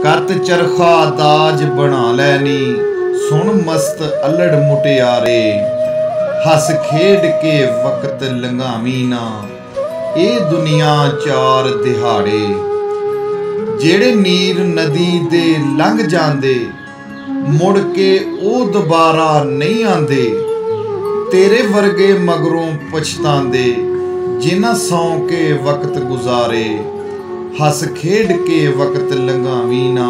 कत चरखा दाज बना लैनी, सुन मस्त अल्लड़ मुटियारे। हस खेड के वक्त लंघावी ना, ए दुनिया चार दिहाड़े। जेड़े नीर नदी दे लंघ जांदे, मुड़ के ओ दोबारा नहीं आंदे। तेरे वर्गे मगरों पछतांदे, जिन्हां सौ के वक्त गुजारे। हस खेड के वक्त लंघावी ना,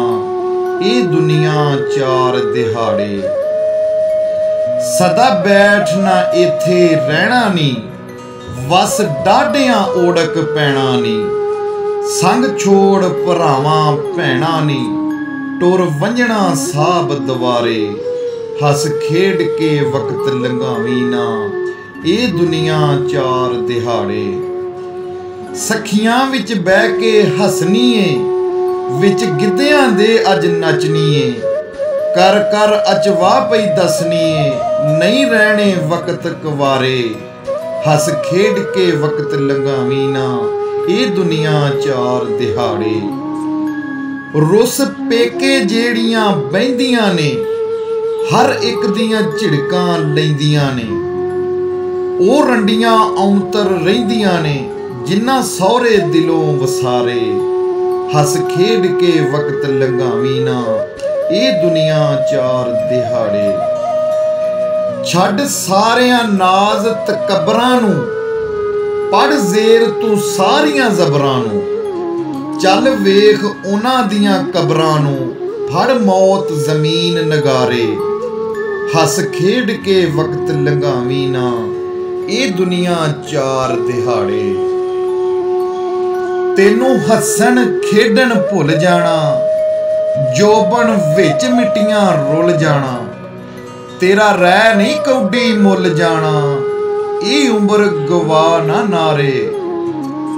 ए दुनिया चार दिहाड़े। सदा बैठना इत्थे रहना नी, वस डाढियां ओड़क पैना नी। संग छोड़ भरावां भैणां नी, टुर वंजना साहब दवारे। हस खेड के वक्त लंघावी ना, ए दुनिया चार दिहाड़े। सखियां विच बह के हसनीए, विच गिद्धियां दे अज नचनीए। कर कर अचवा पई दसनीए, नहीं रहने वक्त कुवारे। हस खेड के वक्त लंघावी ना, ए दुनिया चार दिहाड़े। रुस पेके जेड़ियां बहिंदियां ने, हर एक दियां झिड़कां लैंदियां ने। ओ रंडियां औंतर रहिंदियां ने, जिन्ना सौरे दिलों वसारे। हस खेड के वक्त लंघावी ना, ए दुनिया चार दिहाड़े। छड्ड सारियां नाज तकबरां नूं, पढ़ ज़ेर तू सारियां ज़बरां नूं। चल वेख उन्हां दियां कबरां नूं, फड़ मौत ज़मीन नगारे। हस खेड के वक्त लंघावी ना, ए दुनिया चार दिहाड़े। तेनू हसन खेडन भुल जाना, जोबन विच मिट्टियां रुल जाना। तेरा रह नहीं कौडी मुल जाना, ए उम्र गवा ना नारे।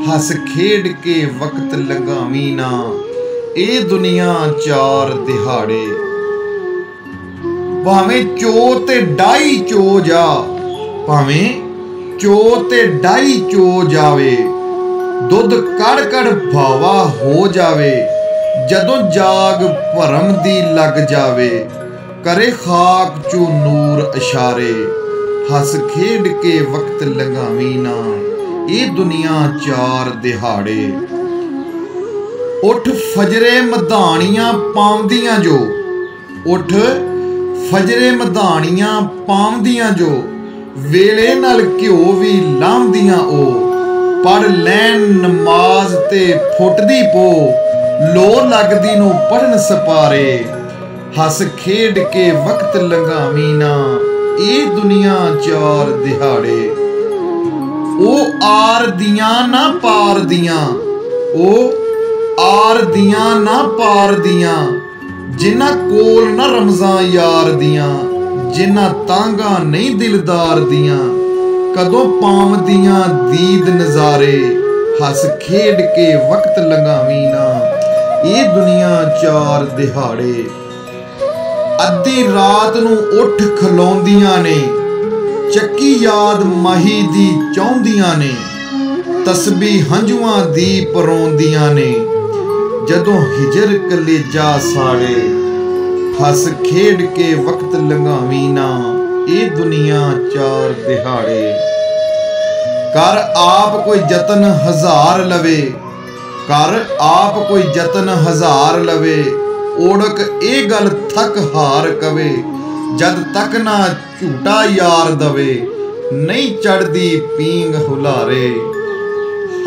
हस खेड के वक्त लंघावी ना, ए दुनिया चार दिहाड़े। भावें चो ते डाई चो जा, भावें चो ते डाई चो जावे। दुध कड़ कड़ भावा हो जावे, जदों जाग भरम दी लग जावे। करे खाक चो नूर इशारे। हस खेड के वक्त लंघावी ना, ए दुनिया चार दिहाड़े। उठ फजरे मधानियां पावदियां जो, उठ फजरे मधानियां पावदियां जो। वेले नाल घ्यो भी लांदियां ओ। पढ़ लैन नमाज ते फुटदी पो, लो लगदी नूं पढ़न सपारे। हस खेड के वक्त लंघावी ना, ए दुनिया चार दिहाड़े। ओ आर दियां ना पार दियां, ओ आर दियां ना पार दियां। जिन्हां कोल ना रमजां यार दियां, जिन्हां तांगा नहीं दिलदार दियां। कदों पावदियां दीद नज़ारे। हस खेड के वक्त लंघावी ना, ए दुनिया चार दिहाड़े। अद्धी रात नूं उठ खलोंदियां ने, चक्की याद माही दी चाहुंदियां ने। तस्बी हंजुआं दी परोंदियां ने, जदों हिजर कलेजा साड़े। हस खेड के वक्त लंघावी ना, ए दुनिया चार दिहाड़े। कर आप कोई जतन हजार लवे, कर आप कोई जतन हजार लवे। ओड़क ए गल थक हार कवे, जद तक ना झूठा यार दवे। नहीं चढ़दी पींग हुलारे।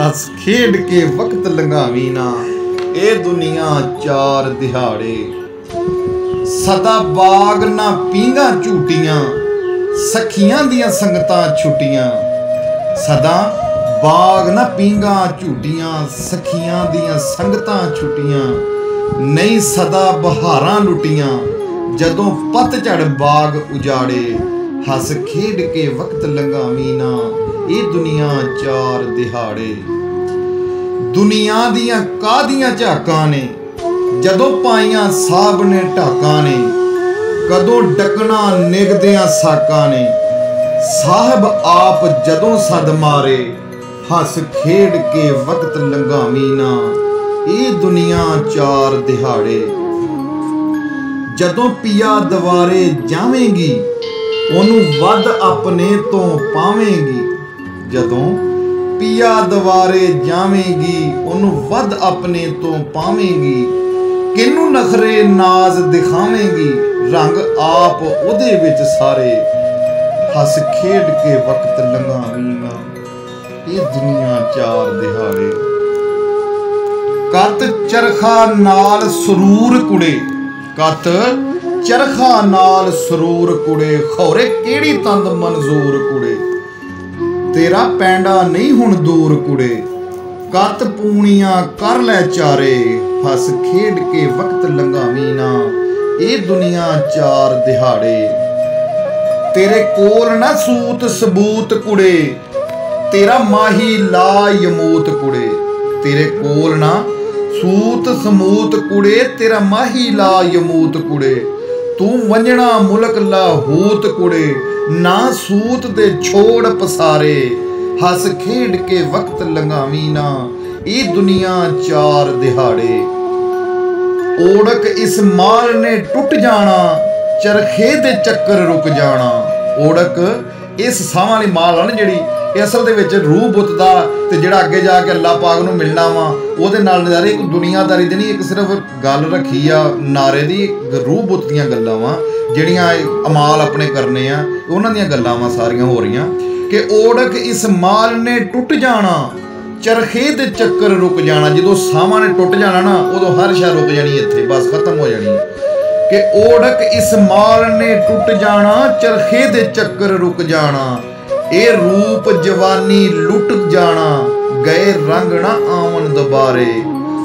हस खेड के वक्त लंघावी ना, ए दुनिया चार दिहाड़े। सदा बाग ना पींगा झूटियां, सखियां दियां संगतां छुटियां। सदा बाग ना पींगा झूटियां, सखियां दियां संगतां छुटियां। नहीं सदा बहारां लुटियां, जदों पतझड़ बाग उजाड़े। हस खेड के वक्त लंघावी ना, ए दुनिया चार दिहाड़े। दुनिया दियां कादियां झाकां ने, जदों पाइयां साहब ने ढाकां ने। कदों डकना निगदियां साकां ने, साहब आप जदों सद मारे। हस खेड के वक्त लंघावी ना, ये दुनिया चार दिहाड़े। जदों पिया दवारे जावेंगी ओनू वध अपने तो पावेंगी। जदों पिया दवारे जावेंगी ओनू वध अपने तो पावेंगी। किनू नखरे नाज दिखावेंगी रंग आप उदे विच सारे। हस खेड के वक्त लंघावी ना ये दुनिया चार दिहाड़े। कत चरखा नाल सरूर कुड़े, कत चरखा नाल सरूर कुड़े। खौरे केड़ी तंद मंजूर कुड़े, तेरा पैंडा नहीं हुण दूर कुड़े। कत पूनियां कर लै चारे, हस खेड के वक्त लंघावी ना ये दुनिया चार दिहाड़े। तेरे कोल ना सूत सबूत कुड़े, तेरा माही ला यमूत कुड़े। तेरे कोल ना सूत समूत कुड़े, तेरा माही ला यमूत कुड़े। तू वंजना मुलक लाहूत कुड़े, ना सूत दे छोड़ पसारे। हस खेड के वक्त लंघावी ना ये दुनिया चार दिहाड़े। ओड़क इस माल ने टुट जाना, चरखे दे चक्कर रुक जाना। ओड़क इस साह वाली माल है ना जिहड़ी, असल दे विच रूह बुत दा ते जिहड़ा अगे जाके अल्लाह पाक नूं मिलना वा ਉਹਦੇ ਨਾਲ ਨਜ਼ਾਰੇ। ਇੱਕ ਦੁਨੀਆਦਾਰੀ ਦੀ ਨਹੀਂ, ਇੱਕ ਸਿਰਫ ਗੱਲ ਰੱਖੀ ਆ ਨਾਰੇ ਦੀ। ਰੂਹ ਬੁੱਤ ਦੀਆਂ ਗੱਲਾਂ ਵਾ ਜਿਹੜੀਆਂ ਅਮਾਲ ਆਪਣੇ ਕਰਨੇ ਆ, ਉਹਨਾਂ ਦੀਆਂ ਗੱਲਾਂ ਵਾ ਸਾਰੀਆਂ ਹੋ ਰਹੀਆਂ ਕਿ ਓੜਕ ਇਸ ਮਾਲ ਨੇ ਟੁੱਟ ਜਾਣਾ, ਚਰਖੇ ਦੇ ਚੱਕਰ ਰੁਕ ਜਾਣਾ। ਜਦੋਂ ਸਾਹਾਂ ਨੇ ਟੁੱਟ ਜਾਣਾ ਨਾ ਉਦੋਂ ਹਰ ਸ਼ੈ ਰੁਕ ਜਾਣੀ, ਇੱਥੇ ਬਸ ਖਤਮ ਹੋ ਜਾਣੀ। ਕਿ ਓੜਕ ਇਸ ਮਾਲ ਨੇ ਟੁੱਟ ਜਾਣਾ, ਚਰਖੇ ਦੇ ਚੱਕਰ ਰੁਕ ਜਾਣਾ। ਇਹ ਰੂਪ ਜਵਾਨੀ ਲੁੱਟ ਜਾਣਾ, गए रंग ना आवन दोबारे।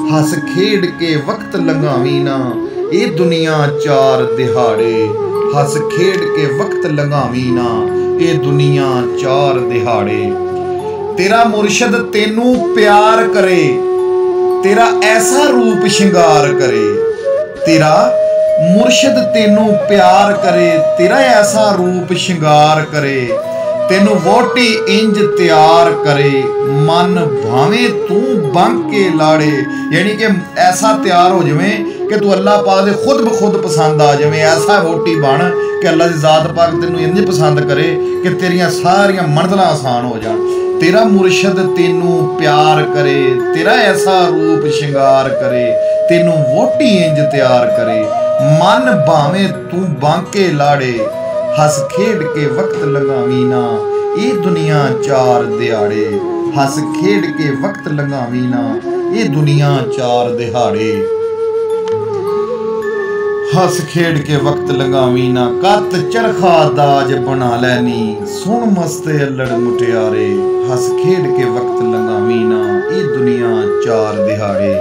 हस खेड के वक्त लंघावी ना ये दुनिया चार दिहाड़े। हस खेड के वक्त लंघावी ना ये दुनिया चार दिहाड़े। तेरा मुर्शद तेनू प्यार करे, तेरा ऐसा रूप शिंगार करे। तेरा मुर्शद तेनू प्यार करे, तेरा ऐसा रूप शिंगार करे। तेनू वोटी इंज तैयार करे, मन भावे तू बन के लाड़े। यानी कि ऐसा तैयार हो जाए कि तू अल्लाह पाक दे खुद ब खुद पसंद आ जाए। ऐसा वोटी बन कि अल्लाह की जात पाक तेनू इंज पसंद करे कि तेरियां सारियां मंजिलां आसान हो जान। तेरा मुर्शद तेनू प्यार करे, तेरा ऐसा रूप शिंगार करे। तेनू वोटी इंज तैयार करे, मन भावे तू बन के लाड़े। हस खेड के वक्त लंघावी ना ये दुनिया चार दिहाड़े। हस खेड के वक्त लंघावी ना ये दुनिया चार दिहाड़े। हस खेड के वक्त लंघावी ना कत चरखा दाज बना लैनी, सुन मस्ते अल्लड़ मुटियारे। हस खेड के वक्त लंघावी ना ये दुनिया चार दिहाड़े।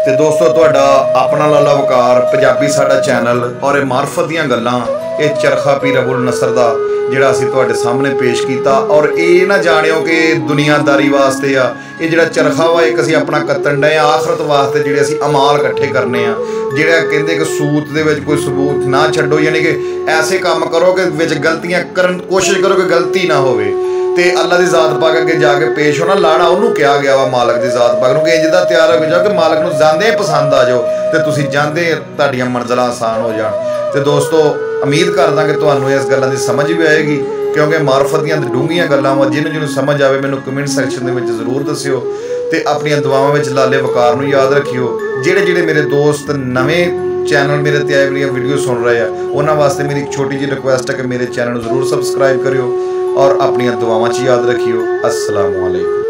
ਤੇ ਦੋਸਤੋ ਤੁਹਾਡਾ ਆਪਣਾ ਲਾਲਾ ਵਕਾਰ ਪੰਜਾਬੀ ਸਾਡਾ ਚੈਨਲ ਔਰ ਇਹ ਮਾਰਫਤ ਦੀਆਂ ਗੱਲਾਂ, ਇਹ ਚਰਖਾ ਪੀਰ ਅਬੁਲ ਨਸਰ ਦਾ ਜਿਹੜਾ ਅਸੀਂ ਤੁਹਾਡੇ ਸਾਹਮਣੇ ਪੇਸ਼ ਕੀਤਾ। ਔਰ ਇਹ ਨਾ ਜਾਣਿਓ ਕਿ ਦੁਨੀਆਦਾਰੀ ਵਾਸਤੇ ਆ ਇਹ ਜਿਹੜਾ ਚਰਖਾ ਵਾ, ਇੱਕ ਅਸੀਂ ਆਪਣਾ ਕੱਤਣ ਡਏ ਆ ਆਖਰਤ ਵਾਸਤੇ ਜਿਹੜੇ ਅਸੀਂ ਅਮਾਲ ਇਕੱਠੇ ਕਰਨੇ ਆ। ਜਿਹੜਾ ਕਹਿੰਦੇ ਕਿ ਸੂਤ ਦੇ ਵਿੱਚ ਕੋਈ ਸਬੂਤ ਨਾ ਛੱਡੋ, ਯਾਨੀ ਕਿ ਐਸੇ ਕੰਮ ਕਰੋ ਕਿ ਵਿੱਚ ਗਲਤੀਆਂ ਕਰਨ ਕੋਸ਼ਿਸ਼ ਕਰੋ ਕਿ ਗਲਤੀ ਨਾ ਹੋਵੇ। ਤੇ ਅੱਲਾ ਦੀ ਜ਼ਾਤ ਪਾਕ ਅੱਗੇ ਜਾ ਕੇ ਪੇਸ਼ ਹੋਣਾ, ਲਾੜਾ ਉਹਨੂੰ ਕਿਹਾ ਗਿਆ ਵਾ ਮਾਲਕ ਦੀ ਜ਼ਾਤ ਪਾਕ ਨੂੰ ਕਿ ਇੰਜ ਦਾ ਤਿਆਰ ਹੋ ਕੇ ਜਾਓ ਕਿ ਮਾਲਕ ਨੂੰ ਜਾਂਦੇ ਪਸੰਦ ਆ ਜਾਓ ਤੇ ਤੁਸੀਂ ਜਾਂਦੇ ਤੁਹਾਡੀਆਂ ਮੰਜ਼ਿਲਾਂ ਆਸਾਨ ਹੋ ਜਾਣ। ਤੇ ਦੋਸਤੋ ਉਮੀਦ ਕਰਦਾ ਕਿ ਤੁਹਾਨੂੰ ਇਸ ਗੱਲਾਂ ਦੀ ਸਮਝ ਵੀ ਆਏਗੀ, ਕਿਉਂਕਿ ਮਾਰਫਤ ਦੀਆਂ ਡੂੰਘੀਆਂ ਗੱਲਾਂ ਵਾ। ਜਿਹਨੂੰ ਸਮਝ ਆਵੇ ਮੈਨੂੰ ਕਮੈਂਟ ਸੈਕਸ਼ਨ ਦੇ ਵਿੱਚ ਜ਼ਰੂਰ ਦੱਸਿਓ ਤੇ ਆਪਣੀਆਂ ਦੁਆਵਾਂ ਵਿੱਚ ਲਾਲੇ ਵਕਾਰ ਨੂੰ ਯਾਦ ਰੱਖਿਓ। ਜਿਹੜੇ ਮੇਰੇ ਦੋਸਤ ਨਵੇਂ ਚੈਨਲ ਮੇਰੇ ਤੇ ਆਏ ਵਾਲੀਆਂ ਵੀਡੀਓ ਸੁਣ ਰਹੇ ਆ ਉਹਨਾਂ ਵਾਸਤੇ ਮੇਰੀ ਇੱਕ ਛੋਟੀ ਜਿਹੀ ਰਿਕੁਐਸਟ ਹੈ ਕਿ ਮੇਰੇ ਚੈਨਲ ਨੂੰ ਜ਼ਰੂਰ ਸਬਸਕ੍ਰਾਈਬ ਕਰਿਓ और अपनी दुआवां च याद रखियो। अस्सलामु अलैकुम।